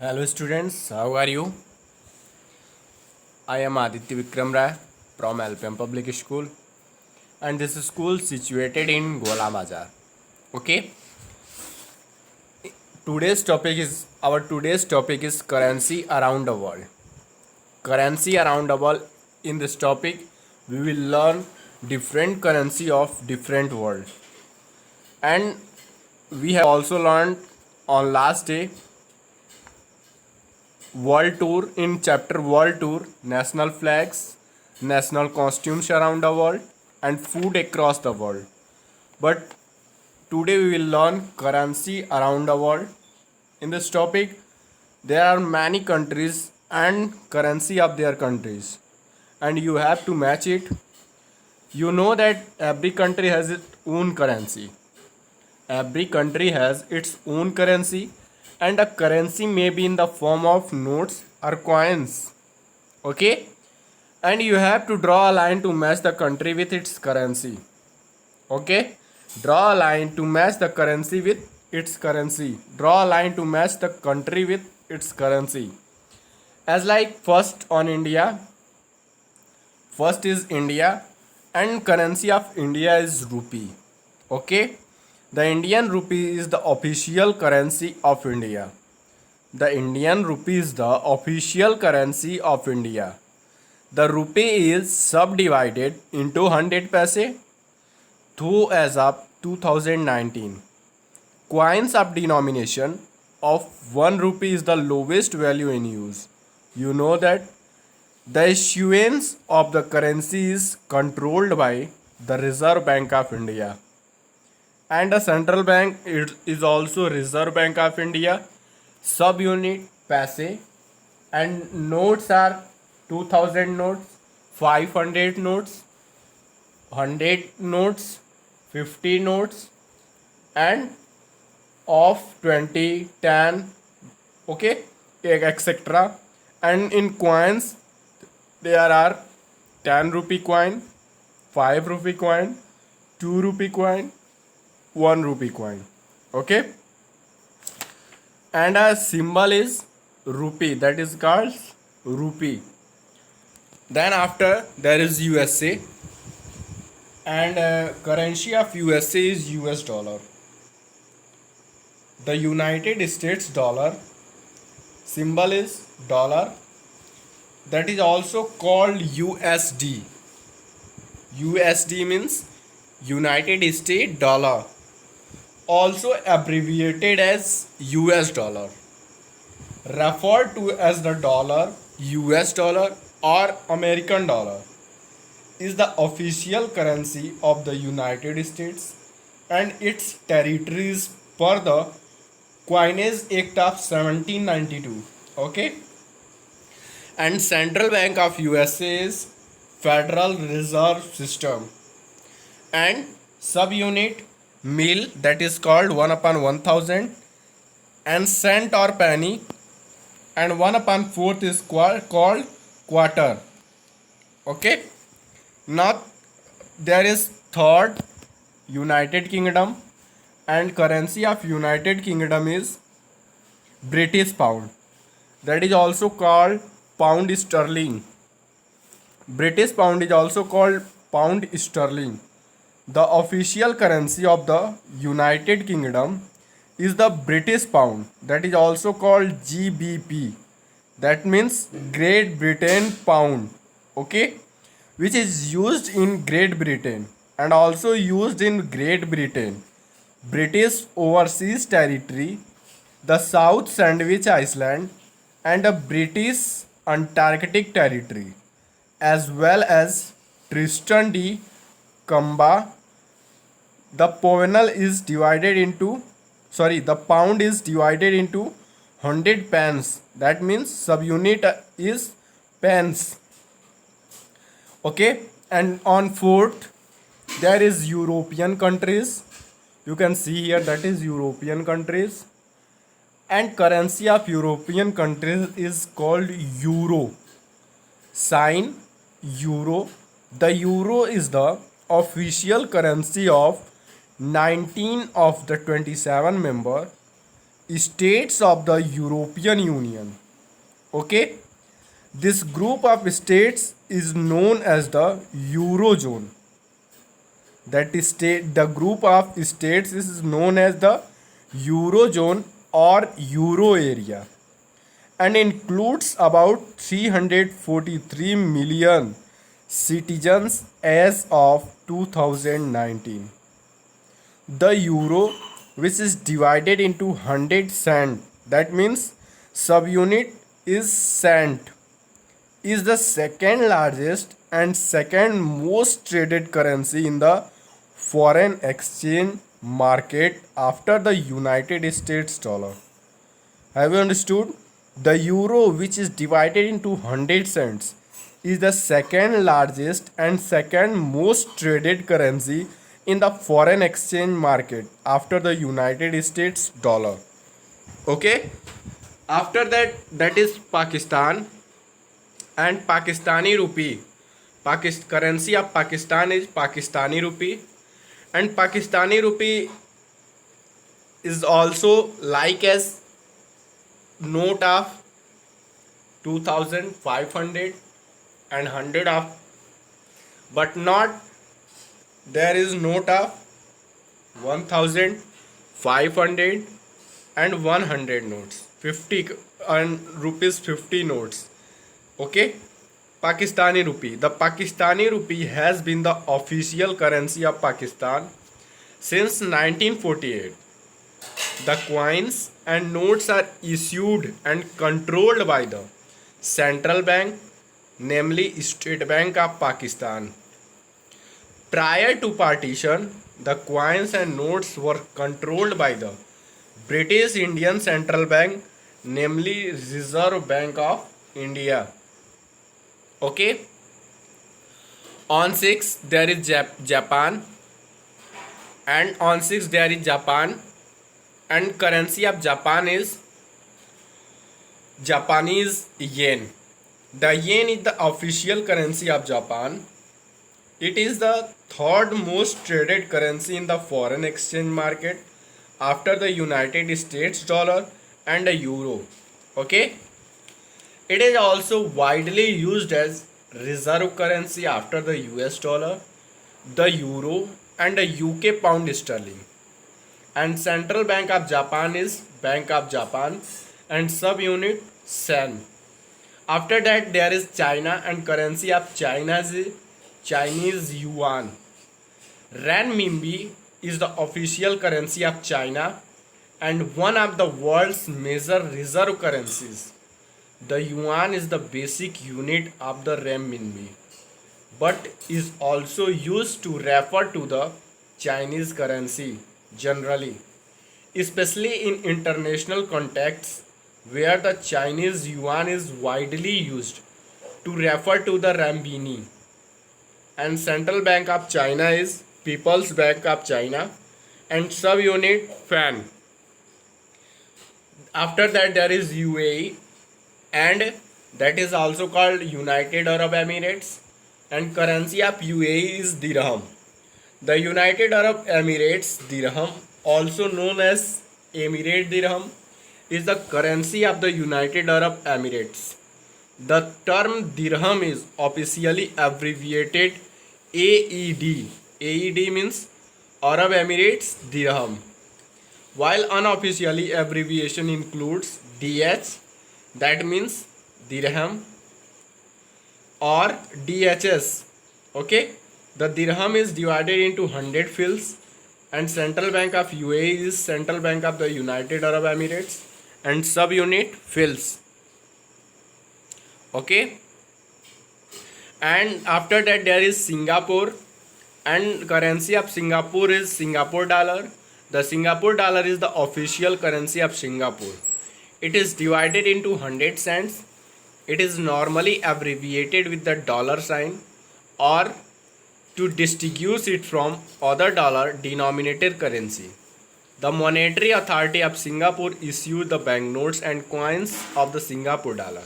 Hello students, how are you? I am Aditya Vikram Rai from LPM Public School and this school situated in Gola Bazar. Okay, today's topic is currency around the world. Currency around the world. In this topic, we will learn different currency of different world, and we have also learned on last day World Tour. In chapter World Tour, national flags, national costumes around the world, and food across the world. But today we will learn currency around the world. In this topic, there are many countries and currency of their countries, and you have to match it. You know that every country has its own currency. Every country has its own currency, and a currency may be in the form of notes or coins. Okay? And you have to draw a line to match the country with its currency. Okay? Draw a line to match the currency with its currency. Draw a line to match the country with its currency. As like first on India, first is India, and currency of India is rupee. Okay? The Indian rupee is the official currency of India. The Indian rupee is the official currency of India. The rupee is subdivided into 100 paise through as of 2019. Coins of denomination of 1 rupee is the lowest value in use. You know that the issuance of the currency is controlled by the Reserve Bank of India. And the central bank is also Reserve Bank of India. Subunit paise, and notes are 2000 notes, 500 notes, 100 notes, 50 notes, and of 20, 10, okay, etc. And in coins, there are 10 rupee coin, 5 rupee coin, 2 rupee coin, 1 rupee coin. Okay, and a symbol is rupee, that is called rupee. Then after there is USA, and currency of USA is US dollar. The United States dollar symbol is dollar, that is also called USD. USD means United States dollar, also abbreviated as US dollar, referred to as the dollar, US dollar or American dollar, is the official currency of the United States and its territories per the Coinage Act of 1792. Okay, and Central Bank of USA is Federal Reserve System, and subunit mil, that is called 1 upon 1000, and cent or penny, and 1 upon fourth is called quarter. Okay, now there is third United Kingdom, and currency of United Kingdom is British pound, that is also called pound sterling. British pound is also called pound sterling. The official currency of the United Kingdom is the British pound, that is also called GBP, that means Great Britain pound. Okay, which is used in Great Britain and also used in Great Britain, British Overseas Territory, the South Sandwich Island, and the British Antarctic Territory, as well as Tristan da Cunha. The pound is divided into 100 pence, that means subunit is pence. Okay, and on fourth there is European countries. You can see here, that is European countries, and currency of European countries is called euro. Sign euro. The euro is the official currency of 19 of the 27 member states of the European Union. Okay, this group of states is known as the Eurozone. That is the group of states is known as the Eurozone or Euro area and includes about 343 million citizens as of 2019. The euro, which is divided into 100 cent, that means subunit is cent, is the second largest and second most traded currency in the foreign exchange market after the United States dollar. Have you understood? The euro, which is divided into 100 cents, is the second largest and second most traded currency in the foreign exchange market after the United States dollar. Okay? After that, that is Pakistan and Pakistani rupee. Currency of Pakistan is Pakistani rupee, and Pakistani rupee is also like as note of 2500 and 100 of, but not there is note of 1500 and 100 notes, 50 and rupees 50 notes. Okay, Pakistani rupee. The Pakistani rupee has been the official currency of Pakistan since 1948. The coins and notes are issued and controlled by the central bank, namely State Bank of Pakistan. Prior to partition, the coins and notes were controlled by the British Indian Central Bank, namely Reserve Bank of India. Okay. On 6 there is Japan, and on 6 there is Japan, and currency of Japan is Japanese yen. The yen is the official currency of Japan. It is the third most traded currency in the foreign exchange market after the United States dollar and the euro. Okay. It is also widely used as reserve currency after the US dollar, the euro, and the UK pound sterling. And Central Bank of Japan is Bank of Japan and subunit sen. After that there is China, and currency of China is Chinese yuan. Renminbi is the official currency of China and one of the world's major reserve currencies. The yuan is the basic unit of the renminbi, but is also used to refer to the Chinese currency generally, especially in international contexts where the Chinese yuan is widely used to refer to the renminbi. And Central Bank of China is People's Bank of China and subunit fan. After that there is UAE, and that is also called United Arab Emirates, and currency of UAE is dirham. The United Arab Emirates dirham, also known as Emirate dirham, is the currency of the United Arab Emirates. The term dirham is officially abbreviated AED. AED means Arab Emirates dirham, while unofficially abbreviation includes DH, that means dirham, or DHS. Okay, the dirham is divided into 100 fils, and Central Bank of UAE is Central Bank of the United Arab Emirates and subunit fils. Okay, and after that there is Singapore, and currency of Singapore is Singapore dollar. The Singapore dollar is the official currency of Singapore. It is divided into 100 cents. It is normally abbreviated with the dollar sign or to distinguish it from other dollar denominated currency. The Monetary Authority of Singapore issues the banknotes and coins of the Singapore dollar.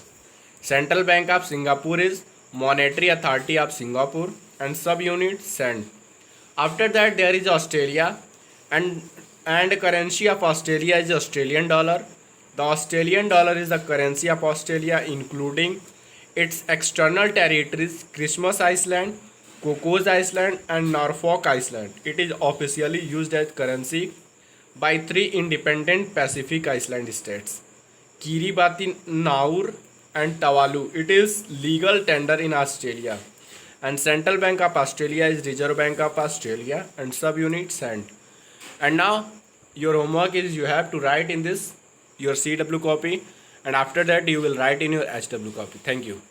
Central Bank of Singapore is Monetary Authority of Singapore and subunit cent. After that there is Australia, and And currency of Australia is Australian dollar. The Australian dollar is the currency of Australia, including its external territories, Christmas Island, Cocos Island, and Norfolk Island. It is officially used as currency by three independent Pacific Island states, Kiribati, Nauru, and Tuvalu. It is legal tender in Australia. And Central Bank of Australia is Reserve Bank of Australia and subunit cent. And now your homework is you have to write in this your CW copy, and after that you will write in your HW copy. Thank you.